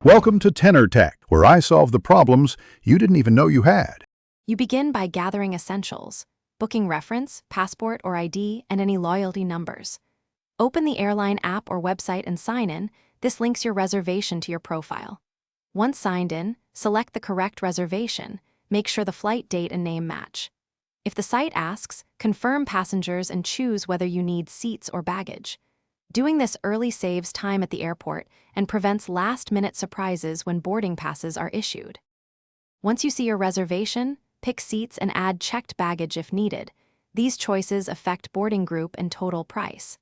Welcome to Tenor Tech, where I solve the problems you didn't even know you had. You begin by gathering essentials, booking reference, passport or ID, and any loyalty numbers. Open the airline app or website and sign in. This links your reservation to your profile. Once signed in, select the correct reservation. Make sure the flight date and name match. If the site asks, confirm passengers and choose whether you need seats or baggage. Doing this early saves time at the airport and prevents last-minute surprises when boarding passes are issued. Once you see your reservation, pick seats and add checked baggage if needed. These choices affect boarding group and total price.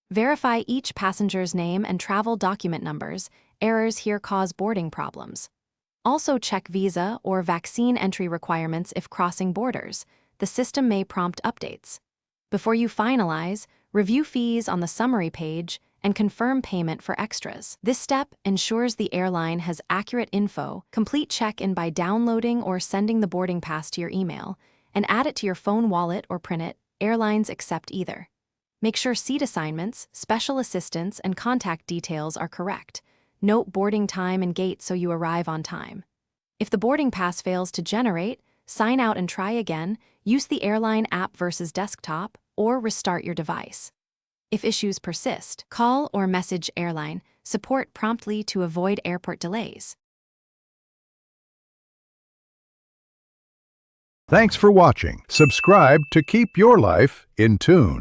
Verify each passenger's name and travel document numbers. Errors here cause boarding problems. Also check visa or vaccine entry requirements if crossing borders. The system may prompt updates. Before you finalize, review fees on the summary page and confirm payment for extras. This step ensures the airline has accurate info. Complete check-in by downloading or sending the boarding pass to your email, and add it to your phone wallet or print it. Airlines accept either. Make sure seat assignments, special assistance, and contact details are correct. Note boarding time and gate so you arrive on time. If the boarding pass fails to generate, sign out and try again. Use the airline app versus desktop, or restart your device. If issues persist, call or message airline support promptly to avoid airport delays. Thanks for watching. Subscribe to keep your life in tune.